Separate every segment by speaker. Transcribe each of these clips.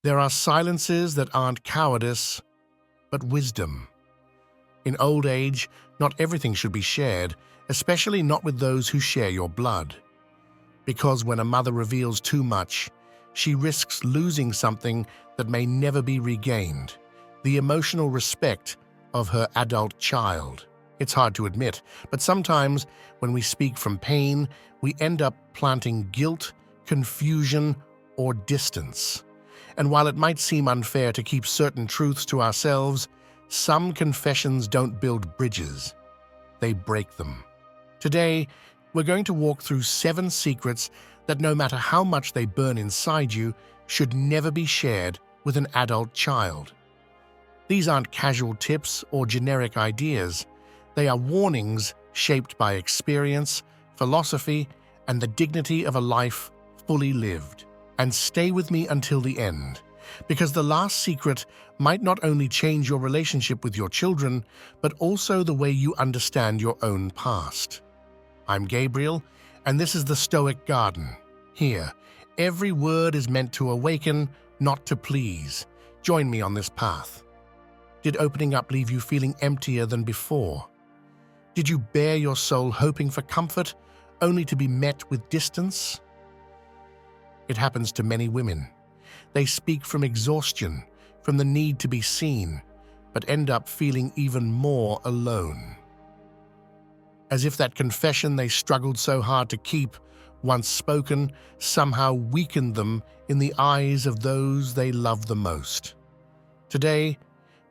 Speaker 1: There are silences that aren't cowardice, but wisdom. In old age, not everything should be shared, especially not with those who share your blood. Because when a mother reveals too much, she risks losing something that may never be regained, the emotional respect of her adult child. It's hard to admit, but sometimes when we speak from pain, we end up planting guilt, confusion, or distance. And while it might seem unfair to keep certain truths to ourselves, some confessions don't build bridges, they break them. Today, we're going to walk through 7 secrets that no matter how much they burn inside you, should never be shared with an adult child. These aren't casual tips or generic ideas. They are warnings shaped by experience, philosophy, and the dignity of a life fully lived. And stay with me until the end, because the last secret might not only change your relationship with your children, but also the way you understand your own past. I'm Gabriel, and this is the Stoic Garden. Here, every word is meant to awaken, not to please. Join me on this path. Did opening up leave you feeling emptier than before? Did you bare your soul hoping for comfort, only to be met with distance? It happens to many women. They speak from exhaustion, from the need to be seen, but end up feeling even more alone. As if that confession they struggled so hard to keep, once spoken, somehow weakened them in the eyes of those they love the most. Today,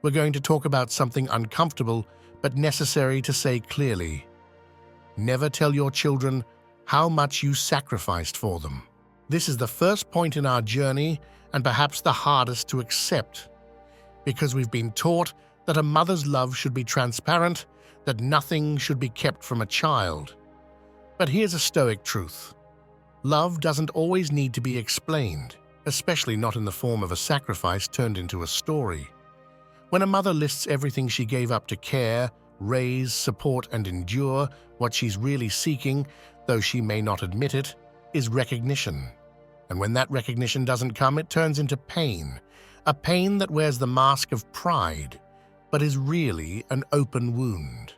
Speaker 1: we're going to talk about something uncomfortable but necessary to say clearly. Never tell your children how much you sacrificed for them. This is the first point in our journey and perhaps the hardest to accept, because we've been taught that a mother's love should be transparent, that nothing should be kept from a child. But here's a Stoic truth. Love doesn't always need to be explained, especially not in the form of a sacrifice turned into a story. When a mother lists everything she gave up to care, raise, support, and endure, what she's really seeking, though she may not admit it, is recognition. And when that recognition doesn't come, it turns into pain, a pain that wears the mask of pride, but is really an open wound.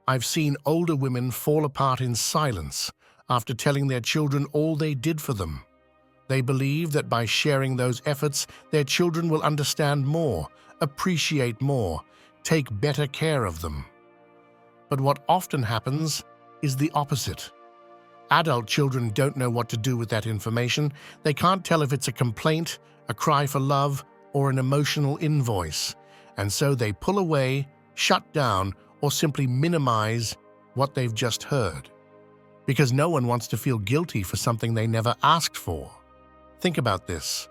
Speaker 1: I've seen older women fall apart in silence after telling their children all they did for them. They believe that by sharing those efforts, their children will understand more, appreciate more, take better care of them. But what often happens is the opposite. Adult children don't know what to do with that information. They can't tell if it's a complaint, a cry for love, or an emotional invoice. And so they pull away, shut down, or simply minimize what they've just heard. Because no one wants to feel guilty for something they never asked for. Think about this.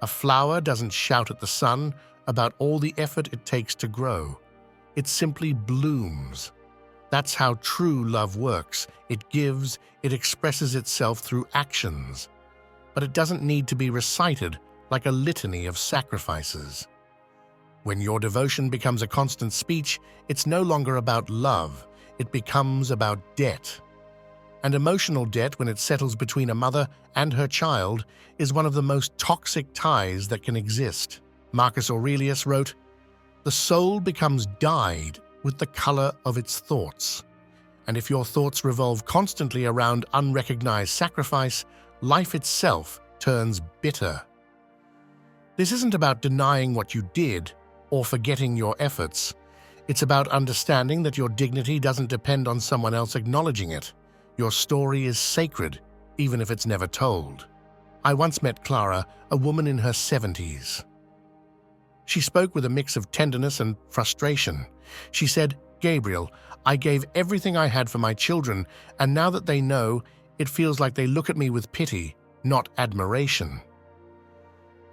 Speaker 1: A flower doesn't shout at the sun about all the effort it takes to grow. It simply blooms. That's how true love works. It gives, it expresses itself through actions. But it doesn't need to be recited like a litany of sacrifices. When your devotion becomes a constant speech, it's no longer about love, it becomes about debt. And emotional debt, when it settles between a mother and her child, is one of the most toxic ties that can exist. Marcus Aurelius wrote, "The soul becomes dyed with the color of its thoughts." And if your thoughts revolve constantly around unrecognized sacrifice, life itself turns bitter. This isn't about denying what you did or forgetting your efforts. It's about understanding that your dignity doesn't depend on someone else acknowledging it. Your story is sacred, even if it's never told. I once met Clara, a woman in her 70s. She spoke with a mix of tenderness and frustration. She said, "Gabriel, I gave everything I had for my children, and now that they know, it feels like they look at me with pity, not admiration."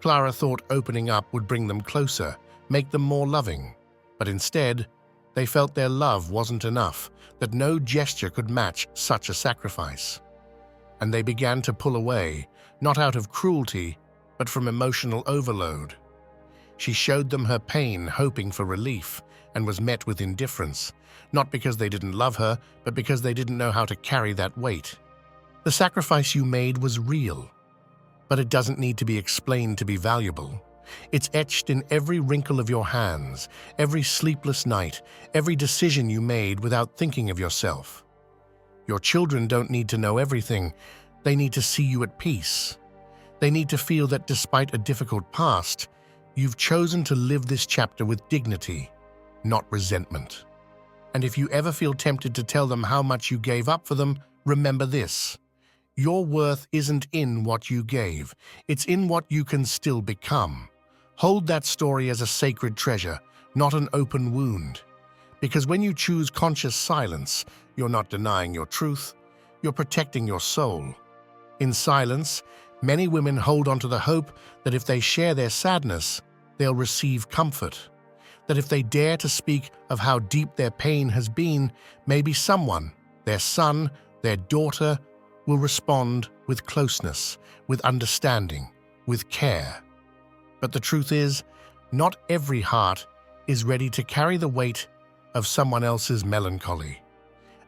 Speaker 1: Clara thought opening up would bring them closer, make them more loving. But instead, they felt their love wasn't enough, that no gesture could match such a sacrifice. And they began to pull away, not out of cruelty, but from emotional overload. She showed them her pain, hoping for relief, and was met with indifference, not because they didn't love her, but because they didn't know how to carry that weight. The sacrifice you made was real. but it doesn't need to be explained to be valuable. It's etched in every wrinkle of your hands, every sleepless night, every decision you made without thinking of yourself. Your children don't need to know everything. They need to see you at peace. They need to feel that despite a difficult past, you've chosen to live this chapter with dignity, not resentment. And if you ever feel tempted to tell them how much you gave up for them, remember this. Your worth isn't in what you gave. It's in what you can still become. Hold that story as a sacred treasure, not an open wound. Because when you choose conscious silence, you're not denying your truth, you're protecting your soul. In silence, many women hold on to the hope that if they share their sadness, they'll receive comfort. That if they dare to speak of how deep their pain has been, maybe someone, their son, their daughter, will respond with closeness, with understanding, with care. But the truth is, not every heart is ready to carry the weight of someone else's melancholy,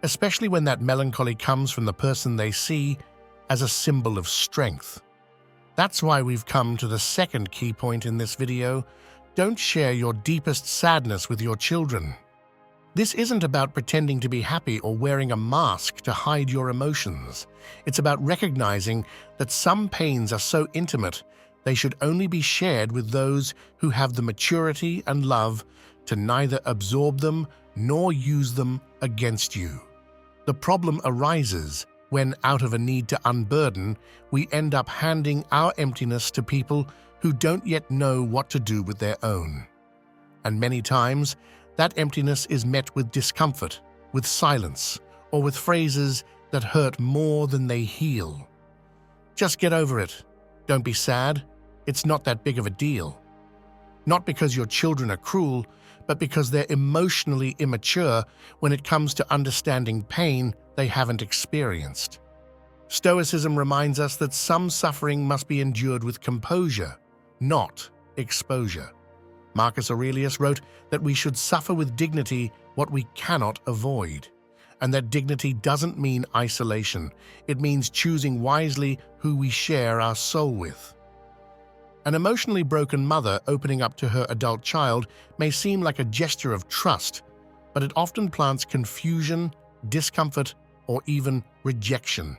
Speaker 1: especially when that melancholy comes from the person they see as a symbol of strength. That's why we've come to the second key point in this video. Don't share your deepest sadness with your children. This isn't about pretending to be happy or wearing a mask to hide your emotions. It's about recognizing that some pains are so intimate they should only be shared with those who have the maturity and love to neither absorb them nor use them against you. The problem arises when, out of a need to unburden, we end up handing our emptiness to people who don't yet know what to do with their own. And many times, that emptiness is met with discomfort, with silence, or with phrases that hurt more than they heal. Just get over it. Don't be sad. It's not that big of a deal. Not because your children are cruel, but because they're emotionally immature when it comes to understanding pain they haven't experienced. Stoicism reminds us that some suffering must be endured with composure, not exposure. Marcus Aurelius wrote that we should suffer with dignity what we cannot avoid, and that dignity doesn't mean isolation. It means choosing wisely who we share our soul with. An emotionally broken mother opening up to her adult child may seem like a gesture of trust, but it often plants confusion, discomfort, or even rejection.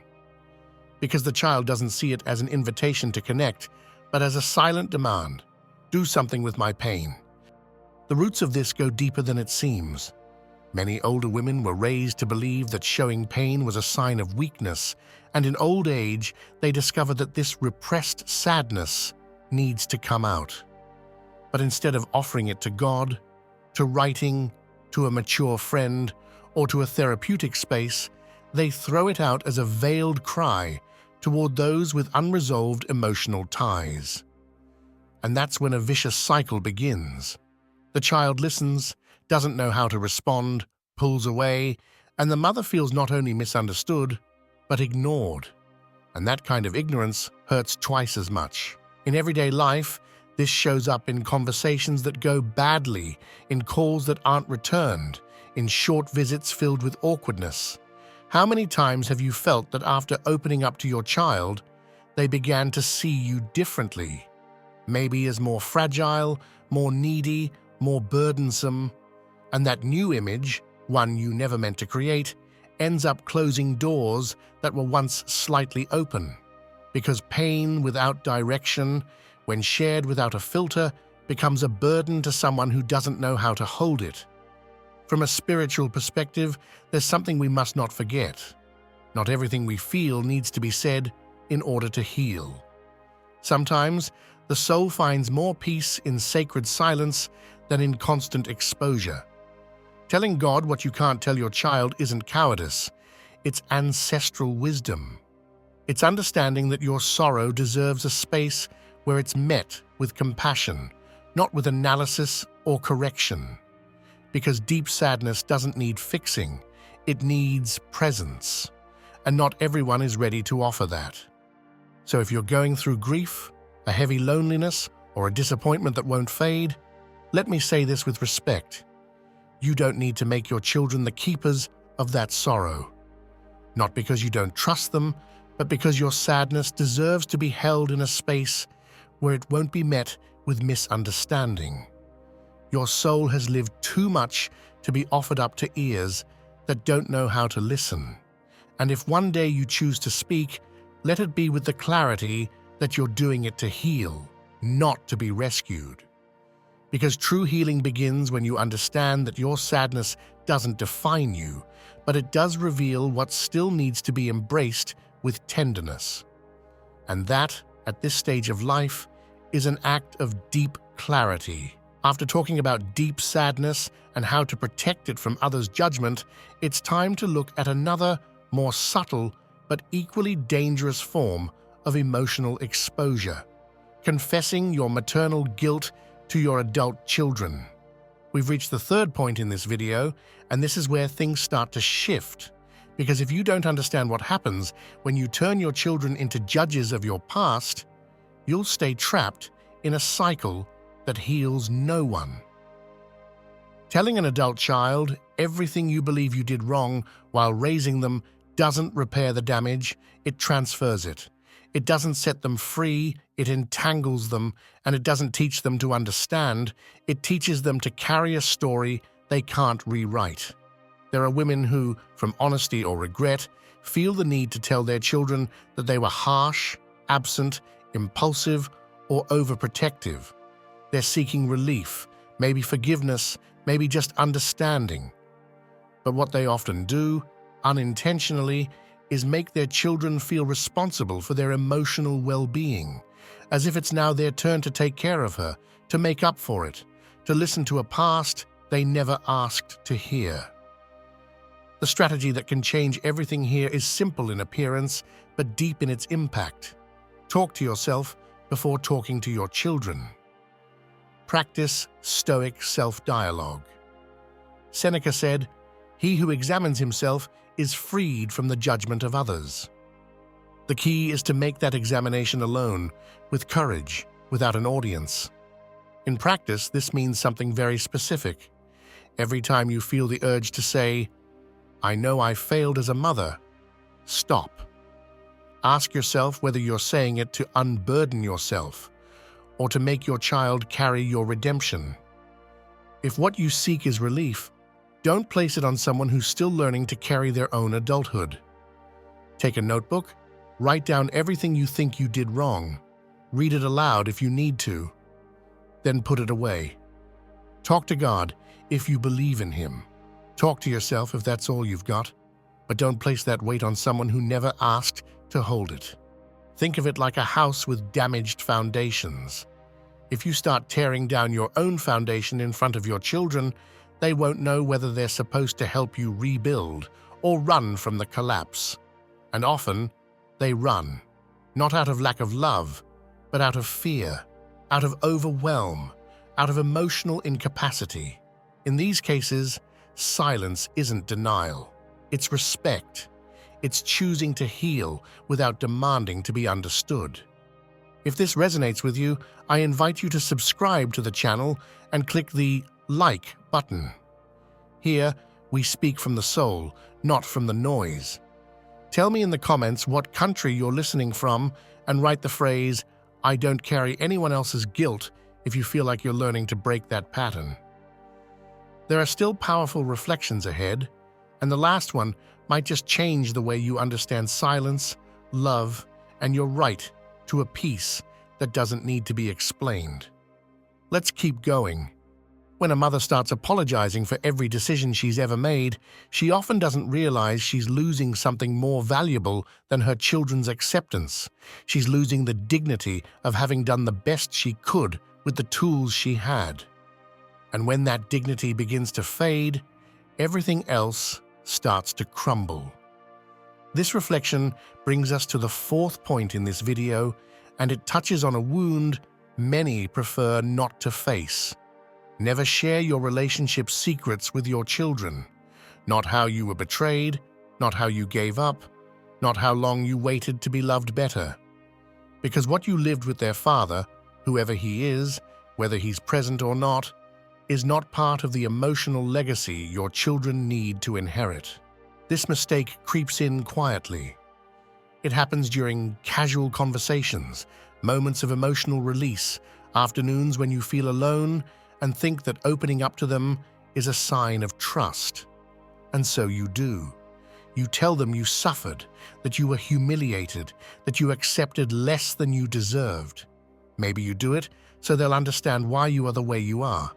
Speaker 1: Because the child doesn't see it as an invitation to connect, but as a silent demand. Do something with my pain. The roots of this go deeper than it seems. Many older women were raised to believe that showing pain was a sign of weakness, and in old age they discover that this repressed sadness needs to come out. But instead of offering it to God, to writing, to a mature friend, or to a therapeutic space, they throw it out as a veiled cry toward those with unresolved emotional ties. And that's when a vicious cycle begins. The child listens, doesn't know how to respond, pulls away, and the mother feels not only misunderstood, but ignored. And that kind of ignorance hurts twice as much. In everyday life, this shows up in conversations that go badly, in calls that aren't returned, in short visits filled with awkwardness. How many times have you felt that after opening up to your child, they began to see you differently? Maybe as more fragile, more needy, more burdensome. And that new image, one you never meant to create, ends up closing doors that were once slightly open. Because pain without direction, when shared without a filter, becomes a burden to someone who doesn't know how to hold it. From a spiritual perspective, there's something we must not forget. Not everything we feel needs to be said in order to heal. Sometimes, the soul finds more peace in sacred silence than in constant exposure. Telling God what you can't tell your child isn't cowardice, it's ancestral wisdom. It's understanding that your sorrow deserves a space where it's met with compassion, not with analysis or correction. Because deep sadness doesn't need fixing, it needs presence. And not everyone is ready to offer that. So if you're going through grief, a heavy loneliness, or a disappointment that won't fade, let me say this with respect. You don't need to make your children the keepers of that sorrow. Not because you don't trust them, but because your sadness deserves to be held in a space where it won't be met with misunderstanding. Your soul has lived too much to be offered up to ears that don't know how to listen. And if one day you choose to speak, let it be with the clarity that you're doing it to heal, not to be rescued. Because true healing begins when you understand that your sadness doesn't define you, but it does reveal what still needs to be embraced with tenderness. And that, at this stage of life, is an act of deep clarity. After talking about deep sadness and how to protect it from others' judgment, it's time to look at another, more subtle, but equally dangerous form of emotional exposure: confessing your maternal guilt to your adult children. We've reached the third point in this video, and this is where things start to shift. Because if you don't understand what happens when you turn your children into judges of your past, you'll stay trapped in a cycle that heals no one. Telling an adult child everything you believe you did wrong while raising them doesn't repair the damage, it transfers it. It doesn't set them free, it entangles them, and it doesn't teach them to understand, it teaches them to carry a story they can't rewrite. There are women who, from honesty or regret, feel the need to tell their children that they were harsh, absent, impulsive, or overprotective. They're seeking relief, maybe forgiveness, maybe just understanding. But what they often do, unintentionally, is make their children feel responsible for their emotional well-being, as if it's now their turn to take care of her, to make up for it, to listen to a past they never asked to hear. The strategy that can change everything here is simple in appearance, but deep in its impact. Talk to yourself before talking to your children. Practice Stoic self-dialogue. Seneca said, "He who examines himself is freed from the judgment of others." The key is to make that examination alone, with courage, without an audience. In practice, this means something very specific. Every time you feel the urge to say, "I know I failed as a mother," stop. Ask yourself whether you're saying it to unburden yourself or to make your child carry your redemption. If what you seek is relief, don't place it on someone who's still learning to carry their own adulthood. Take a notebook, write down everything you think you did wrong, read it aloud if you need to, then put it away. Talk to God if you believe in Him. Talk to yourself if that's all you've got, but don't place that weight on someone who never asked to hold it. Think of it like a house with damaged foundations. If you start tearing down your own foundation in front of your children, they won't know whether they're supposed to help you rebuild or run from the collapse. And often, they run, not out of lack of love, but out of fear, out of overwhelm, out of emotional incapacity. In these cases, silence isn't denial. It's respect. It's choosing to heal without demanding to be understood. If this resonates with you, I invite you to subscribe to the channel and click the like button. Here, we speak from the soul, not from the noise. Tell me in the comments what country you're listening from and write the phrase, "I don't carry anyone else's guilt," if you feel like you're learning to break that pattern. There are still powerful reflections ahead, and the last one might just change the way you understand silence, love, and your right to a peace that doesn't need to be explained. Let's keep going. When a mother starts apologizing for every decision she's ever made, she often doesn't realize she's losing something more valuable than her children's acceptance. She's losing the dignity of having done the best she could with the tools she had. And when that dignity begins to fade, everything else starts to crumble. This reflection brings us to the fourth point in this video, and it touches on a wound many prefer not to face. Never share your relationship secrets with your children. Not how you were betrayed, not how you gave up, not how long you waited to be loved better. Because what you lived with their father, whoever he is, whether he's present or not, is not part of the emotional legacy your children need to inherit. This mistake creeps in quietly. It happens during casual conversations, moments of emotional release, afternoons when you feel alone and think that opening up to them is a sign of trust. And so you do. You tell them you suffered, that you were humiliated, that you accepted less than you deserved. Maybe you do it so they'll understand why you are the way you are.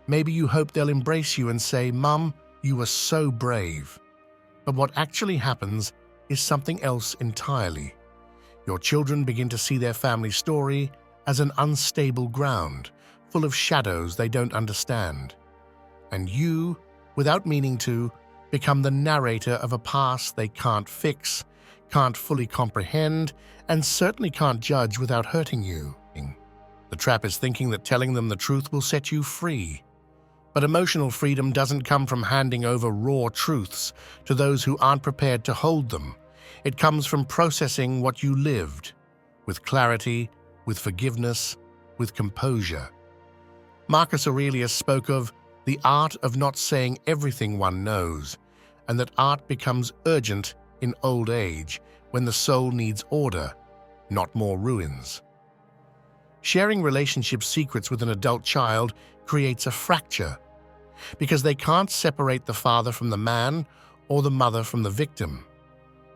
Speaker 1: Maybe you hope they'll embrace you and say, "Mum, you were so brave." But what actually happens is something else entirely. Your children begin to see their family story as an unstable ground, full of shadows they don't understand. And you, without meaning to, become the narrator of a past they can't fix, can't fully comprehend, and certainly can't judge without hurting you. The trap is thinking that telling them the truth will set you free. But emotional freedom doesn't come from handing over raw truths to those who aren't prepared to hold them. It comes from processing what you lived, with clarity, with forgiveness, with composure. Marcus Aurelius spoke of the art of not saying everything one knows, and that art becomes urgent in old age when the soul needs order, not more ruins. Sharing relationship secrets with an adult child creates a fracture, because they can't separate the father from the man or the mother from the victim,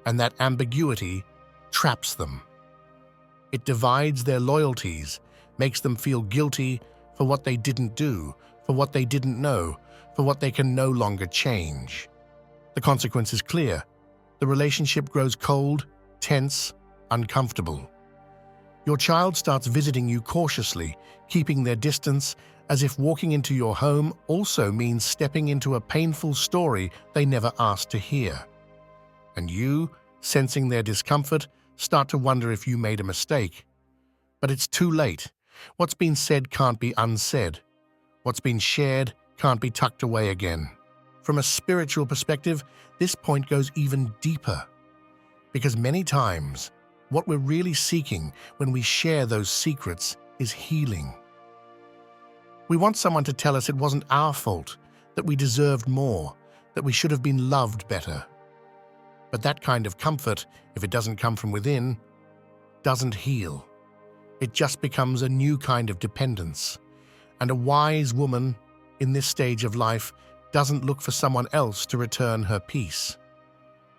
Speaker 1: and that ambiguity traps them. It divides their loyalties, makes them feel guilty for what they didn't do, for what they didn't know, for what they can no longer change. The consequence is clear. The relationship grows cold, tense, uncomfortable. Your child starts visiting you cautiously, keeping their distance, as if walking into your home also means stepping into a painful story they never asked to hear. And you, sensing their discomfort, start to wonder if you made a mistake. But it's too late. What's been said can't be unsaid. What's been shared can't be tucked away again. From a spiritual perspective, this point goes even deeper. Because many times, what we're really seeking when we share those secrets is healing. We want someone to tell us it wasn't our fault, that we deserved more, that we should have been loved better. But that kind of comfort, if it doesn't come from within, doesn't heal. It just becomes a new kind of dependence. And a wise woman in this stage of life doesn't look for someone else to return her peace.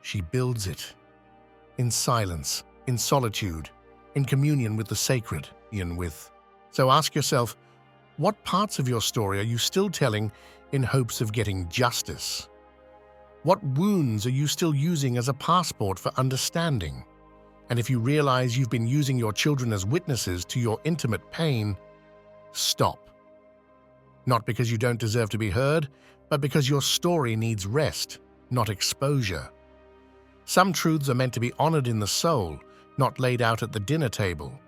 Speaker 1: She builds it in silence, in solitude, in communion with the sacred, So ask yourself, what parts of your story are you still telling in hopes of getting justice? What wounds are you still using as a passport for understanding? And if you realize you've been using your children as witnesses to your intimate pain, stop. Not because you don't deserve to be heard, but because your story needs rest, not exposure. Some truths are meant to be honored in the soul, not laid out at the dinner table.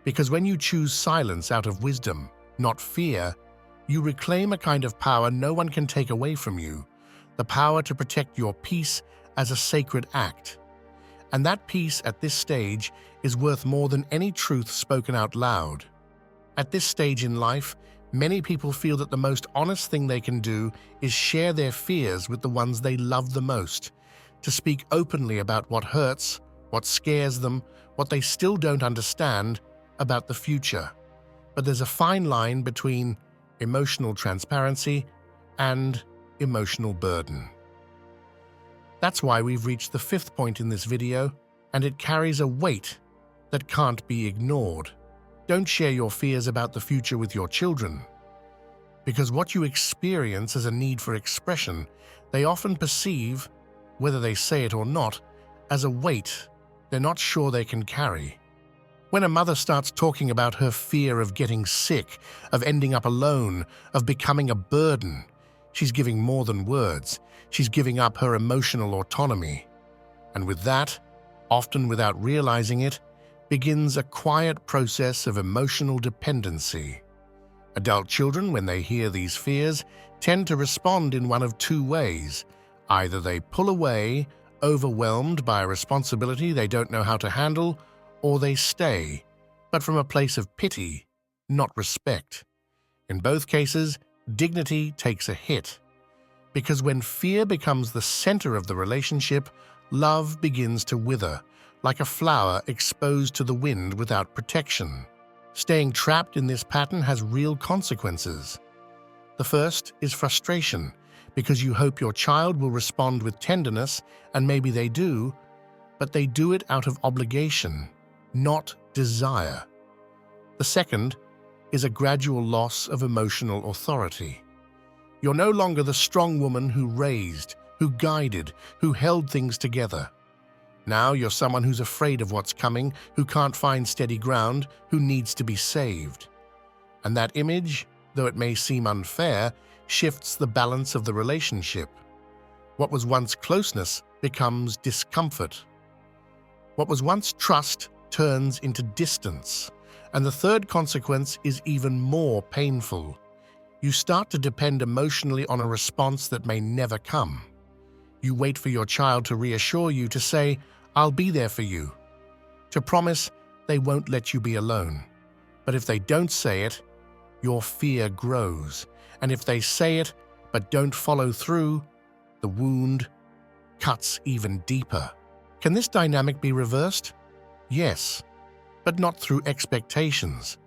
Speaker 1: Because when you choose silence out of wisdom, not fear, you reclaim a kind of power no one can take away from you, the power to protect your peace as a sacred act. And that peace at this stage is worth more than any truth spoken out loud. At this stage in life, many people feel that the most honest thing they can do is share their fears with the ones they love the most, to speak openly about what hurts, what scares them, what they still don't understand about the future. But there's a fine line between emotional transparency and emotional burden. That's why we've reached the fifth point in this video, and it carries a weight that can't be ignored. Don't share your fears about the future with your children, because what you experience as a need for expression, they often perceive, whether they say it or not, as a weight they're not sure they can carry. When a mother starts talking about her fear of getting sick, of ending up alone, of becoming a burden, she's giving more than words. She's giving up her emotional autonomy. And with that, often without realizing it, begins a quiet process of emotional dependency. Adult children, when they hear these fears, tend to respond in one of two ways. Either they pull away, overwhelmed by a responsibility they don't know how to handle, or they stay, but from a place of pity, not respect. In both cases, dignity takes a hit. Because when fear becomes the center of the relationship, love begins to wither, like a flower exposed to the wind without protection. Staying trapped in this pattern has real consequences. The first is frustration, because you hope your child will respond with tenderness, and maybe they do, but they do it out of obligation, not desire. The second is a gradual loss of emotional authority. You're no longer the strong woman who raised, who guided, who held things together. Now you're someone who's afraid of what's coming, who can't find steady ground, who needs to be saved. And that image, though it may seem unfair, shifts the balance of the relationship. What was once closeness becomes discomfort. What was once trust turns into distance. And the third consequence is even more painful. You start to depend emotionally on a response that may never come. You wait for your child to reassure you, to say, "I'll be there for you," to promise they won't let you be alone. But if they don't say it, your fear grows. And if they say it but don't follow through, the wound cuts even deeper. Can this dynamic be reversed? Yes, but not through expectations.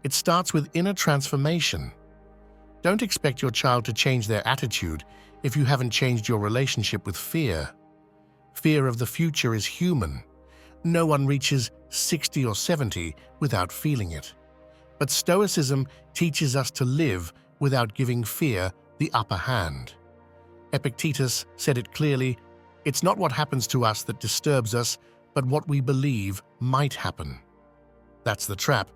Speaker 1: It starts with inner transformation. Don't expect your child to change their attitude if you haven't changed your relationship with fear. Fear of the future is human. No one reaches 60 or 70 without feeling it. But Stoicism teaches us to live without giving fear the upper hand. Epictetus said it clearly, "It's not what happens to us that disturbs us, but what we believe might happen." That's the trap.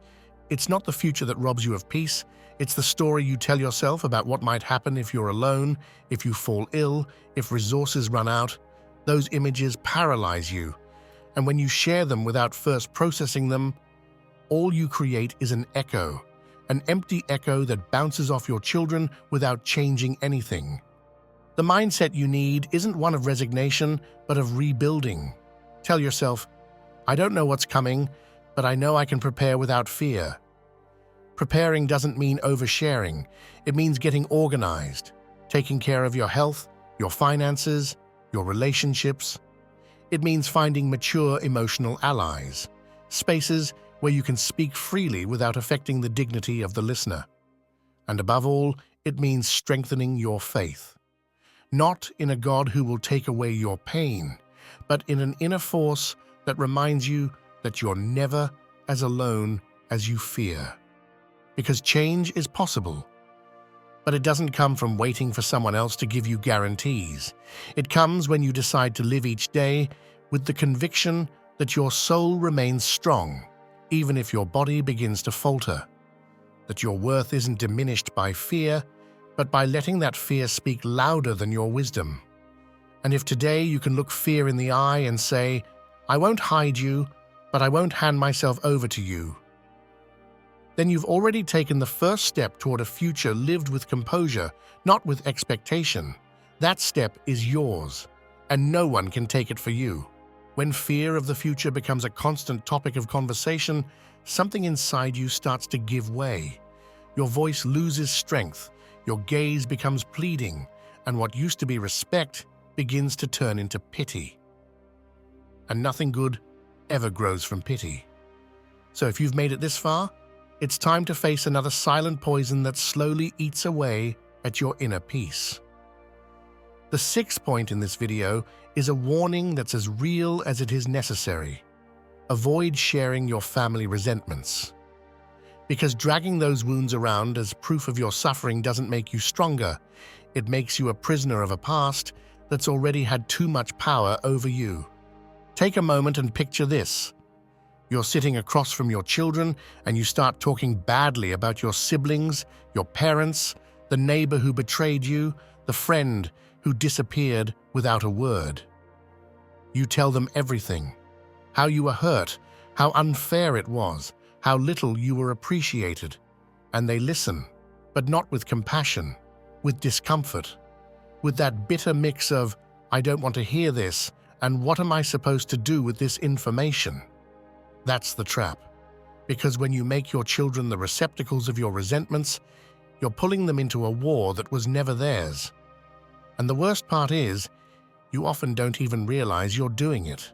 Speaker 1: It's not the future that robs you of peace. It's the story you tell yourself about what might happen if you're alone, if you fall ill, if resources run out. Those images paralyze you. And when you share them without first processing them, all you create is an echo, an empty echo that bounces off your children without changing anything. The mindset you need isn't one of resignation, but of rebuilding. Tell yourself, "I don't know what's coming, but I know I can prepare without fear." Preparing doesn't mean oversharing. It means getting organized, taking care of your health, your finances, your relationships. It means finding mature emotional allies, spaces where you can speak freely without affecting the dignity of the listener. And above all, it means strengthening your faith. Not in a God who will take away your pain, but in an inner force that reminds you that you're never as alone as you fear. Because change is possible, but it doesn't come from waiting for someone else to give you guarantees. It comes when you decide to live each day with the conviction that your soul remains strong, even if your body begins to falter, that your worth isn't diminished by fear, but by letting that fear speak louder than your wisdom. And if today you can look fear in the eye and say, "I won't hide you, but I won't hand myself over to you," then you've already taken the first step toward a future lived with composure, not with expectation. That step is yours, and no one can take it for you. When fear of the future becomes a constant topic of conversation, something inside you starts to give way. Your voice loses strength, your gaze becomes pleading, and what used to be respect begins to turn into pity. And nothing good ever grows from pity. So if you've made it this far, it's time to face another silent poison that slowly eats away at your inner peace. The sixth point in this video is a warning that's as real as it is necessary. Avoid sharing your family resentments. Because dragging those wounds around as proof of your suffering doesn't make you stronger. It makes you a prisoner of a past that's already had too much power over you. Take a moment and picture this. You're sitting across from your children and you start talking badly about your siblings, your parents, the neighbor who betrayed you, the friend who disappeared without a word. You tell them everything, how you were hurt, how unfair it was, how little you were appreciated, and they listen, but not with compassion, with discomfort, with that bitter mix of, "I don't want to hear this," and "What am I supposed to do with this information?" That's the trap, because when you make your children the receptacles of your resentments, you're pulling them into a war that was never theirs. And the worst part is, you often don't even realize you're doing it.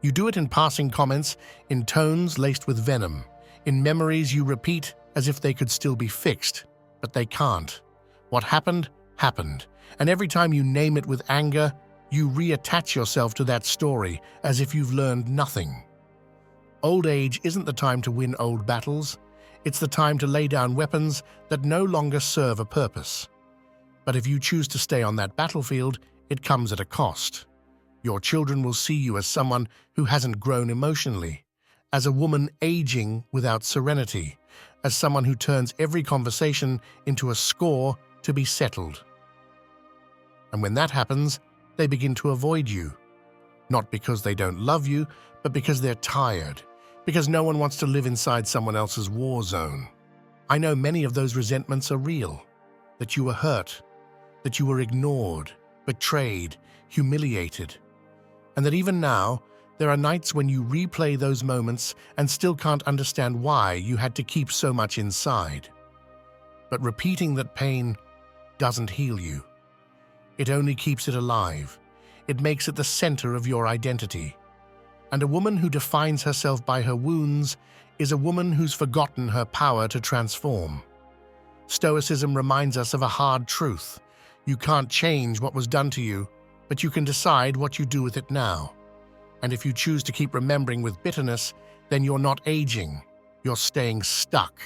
Speaker 1: You do it in passing comments, in tones laced with venom, in memories you repeat as if they could still be fixed, but they can't. What happened, happened, and every time you name it with anger, you reattach yourself to that story as if you've learned nothing. Old age isn't the time to win old battles. It's the time to lay down weapons that no longer serve a purpose. But if you choose to stay on that battlefield, it comes at a cost. Your children will see you as someone who hasn't grown emotionally, as a woman aging without serenity, as someone who turns every conversation into a score to be settled. And when that happens, they begin to avoid you. Not because they don't love you, but because they're tired, because no one wants to live inside someone else's war zone. I know many of those resentments are real, that you were hurt, that you were ignored, betrayed, humiliated, and that even now, there are nights when you replay those moments and still can't understand why you had to keep so much inside. But repeating that pain doesn't heal you. It only keeps it alive. It makes it the center of your identity. And a woman who defines herself by her wounds is a woman who's forgotten her power to transform. Stoicism reminds us of a hard truth. You can't change what was done to you, but you can decide what you do with it now. And if you choose to keep remembering with bitterness, then you're not aging, you're staying stuck.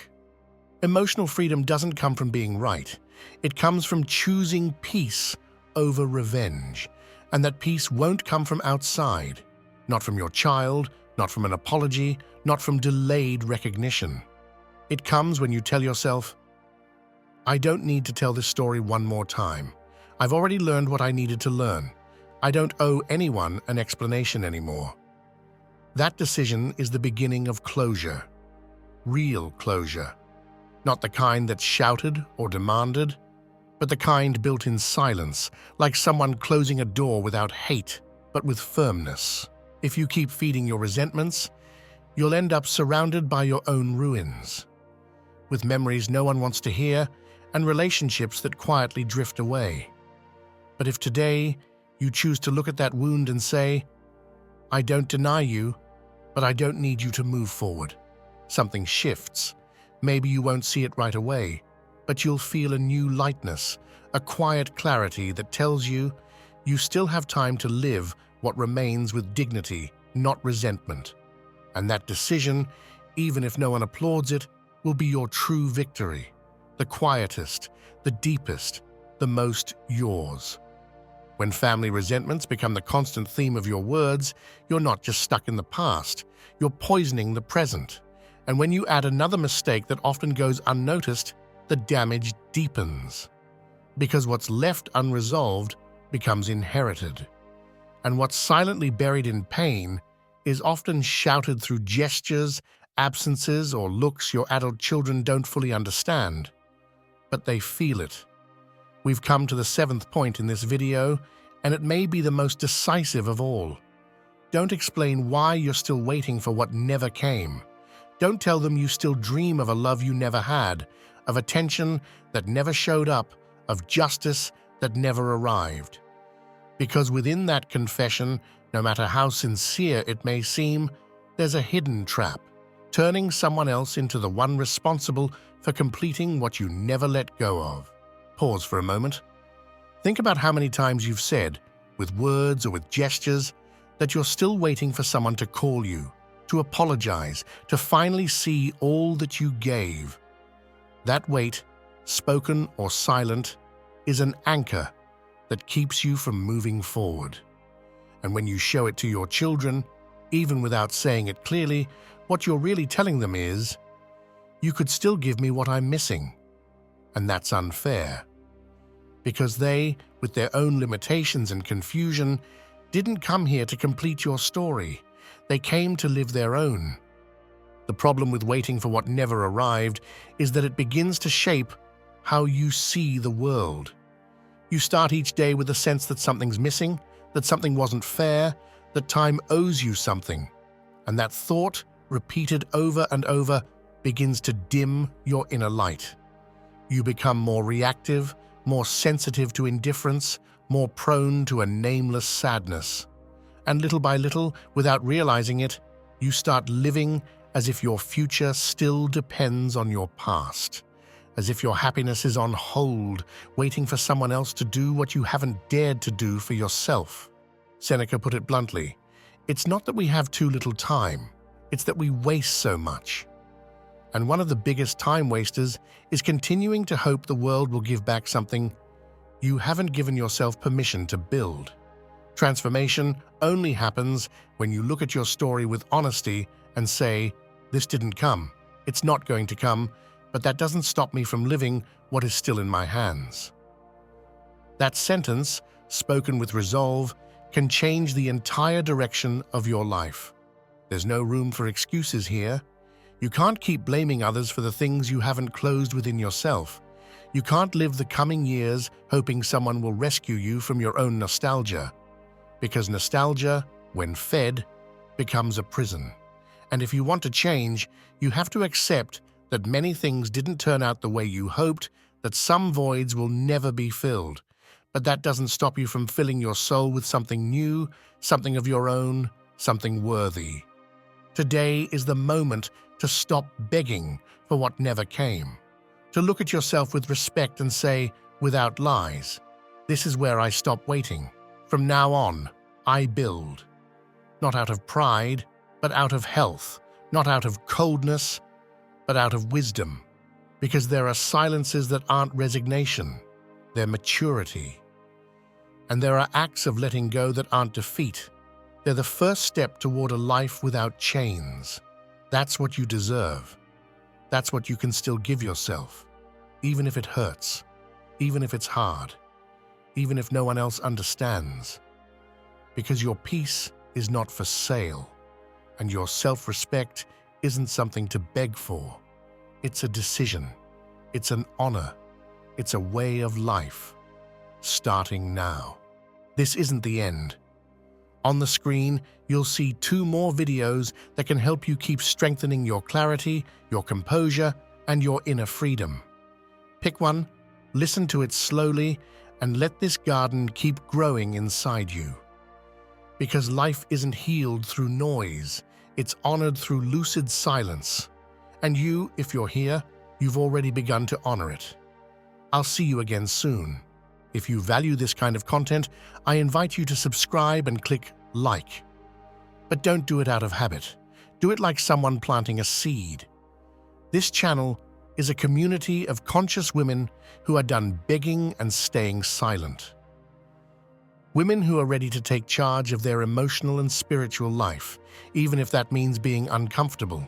Speaker 1: Emotional freedom doesn't come from being right. It comes from choosing peace over revenge. And that peace won't come from outside, not from your child, not from an apology, not from delayed recognition. It comes when you tell yourself, I don't need to tell this story one more time. I've already learned what I needed to learn. I don't owe anyone an explanation anymore. That decision is the beginning of closure. Real closure. Not the kind that's shouted or demanded, but the kind built in silence, like someone closing a door without hate, but with firmness. If you keep feeding your resentments, you'll end up surrounded by your own ruins, with memories no one wants to hear and relationships that quietly drift away. But if today you choose to look at that wound and say, I don't deny you, but I don't need you to move forward, something shifts. Maybe you won't see it right away, but you'll feel a new lightness, a quiet clarity that tells you you still have time to live what remains with dignity, not resentment. And that decision, even if no one applauds it, will be your true victory, the quietest, the deepest, the most yours. When family resentments become the constant theme of your words, you're not just stuck in the past, you're poisoning the present. And when you add another mistake that often goes unnoticed, the damage deepens. Because what's left unresolved becomes inherited. And what's silently buried in pain is often shouted through gestures, absences, or looks your adult children don't fully understand. But they feel it. We've come to the 7th point in this video, and it may be the most decisive of all. Don't explain why you're still waiting for what never came. Don't tell them you still dream of a love you never had, of attention that never showed up, of justice that never arrived. Because within that confession, no matter how sincere it may seem, there's a hidden trap, turning someone else into the one responsible for completing what you never let go of. Pause for a moment. Think about how many times you've said, with words or with gestures, that you're still waiting for someone to call you, to apologize, to finally see all that you gave. That wait, spoken or silent, is an anchor that keeps you from moving forward. And when you show it to your children, even without saying it clearly, what you're really telling them is, you could still give me what I'm missing. And that's unfair. Because they, with their own limitations and confusion, didn't come here to complete your story. They came to live their own. The problem with waiting for what never arrived is that it begins to shape how you see the world. You start each day with a sense that something's missing, that something wasn't fair, that time owes you something. And that thought, repeated over and over, begins to dim your inner light. You become more reactive, more sensitive to indifference, more prone to a nameless sadness. And little by little, without realizing it, you start living as if your future still depends on your past, as if your happiness is on hold, waiting for someone else to do what you haven't dared to do for yourself. Seneca put it bluntly, it's not that we have too little time, it's that we waste so much. And one of the biggest time wasters is continuing to hope the world will give back something you haven't given yourself permission to build. Transformation only happens when you look at your story with honesty and say, this didn't come, it's not going to come, but that doesn't stop me from living what is still in my hands. That sentence, spoken with resolve, can change the entire direction of your life. There's no room for excuses here. You can't keep blaming others for the things you haven't closed within yourself. You can't live the coming years hoping someone will rescue you from your own nostalgia. Because nostalgia, when fed, becomes a prison. And if you want to change, you have to accept that many things didn't turn out the way you hoped, that some voids will never be filled. But that doesn't stop you from filling your soul with something new, something of your own, something worthy. Today is the moment to stop begging for what never came. To look at yourself with respect and say, without lies, this is where I stop waiting. From now on, I build. Not out of pride, but out of health. Not out of coldness, but out of wisdom. Because there are silences that aren't resignation, they're maturity. And there are acts of letting go that aren't defeat. They're the first step toward a life without chains. That's what you deserve. That's what you can still give yourself, even if it hurts, even if it's hard, even if no one else understands. Because your peace is not for sale, and your self-respect isn't something to beg for. It's a decision. It's an honor. It's a way of life. Starting now. This isn't the end. On the screen, you'll see 2 more videos that can help you keep strengthening your clarity, your composure, and your inner freedom. Pick one, listen to it slowly, and let this garden keep growing inside you. Because life isn't healed through noise, it's honored through lucid silence. And you, if you're here, you've already begun to honor it. I'll see you again soon. If you value this kind of content, I invite you to subscribe and click like. But don't do it out of habit. Do it like someone planting a seed. This channel is a community of conscious women who are done begging and staying silent. Women who are ready to take charge of their emotional and spiritual life, even if that means being uncomfortable.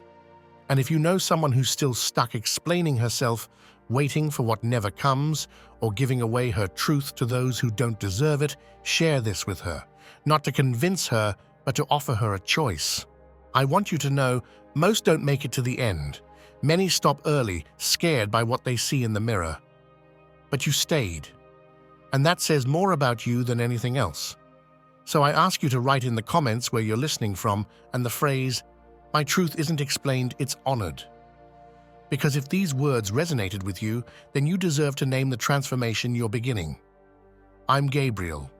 Speaker 1: And if you know someone who's still stuck explaining herself, waiting for what never comes, or giving away her truth to those who don't deserve it, share this with her, not to convince her, but to offer her a choice. I want you to know, most don't make it to the end. Many stop early, scared by what they see in the mirror. But you stayed. And that says more about you than anything else. So I ask you to write in the comments where you're listening from and the phrase, "My truth isn't explained, it's honored." Because if these words resonated with you, then you deserve to name the transformation you're beginning. I'm Gabriel,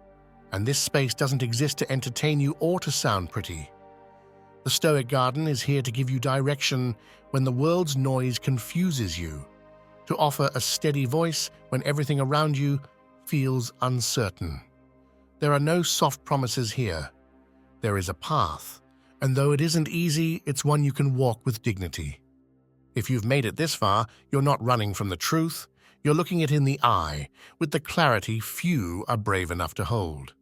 Speaker 1: and this space doesn't exist to entertain you or to sound pretty. The Stoic Garden is here to give you direction when the world's noise confuses you, to offer a steady voice when everything around you feels uncertain. There are no soft promises here. There is a path, and though it isn't easy, it's one you can walk with dignity. If you've made it this far, you're not running from the truth. You're looking it in the eye, with the clarity few are brave enough to hold.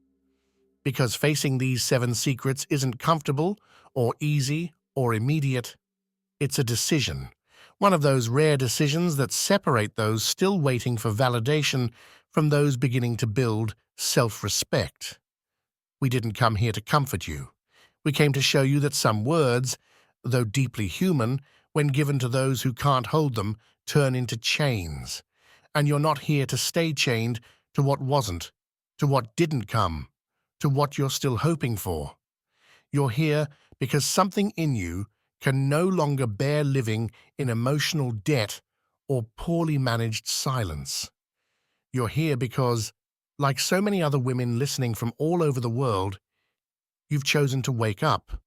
Speaker 1: Because facing these 7 secrets isn't comfortable, or easy, or immediate. It's a decision. One of those rare decisions that separate those still waiting for validation from those beginning to build self-respect. We didn't come here to comfort you. We came to show you that some words, though deeply human, when given to those who can't hold them, turn into chains. And you're not here to stay chained to what wasn't, to what didn't come, to what you're still hoping for. You're here because something in you can no longer bear living in emotional debt or poorly managed silence. You're here because, like so many other women listening from all over the world, You've chosen to wake up,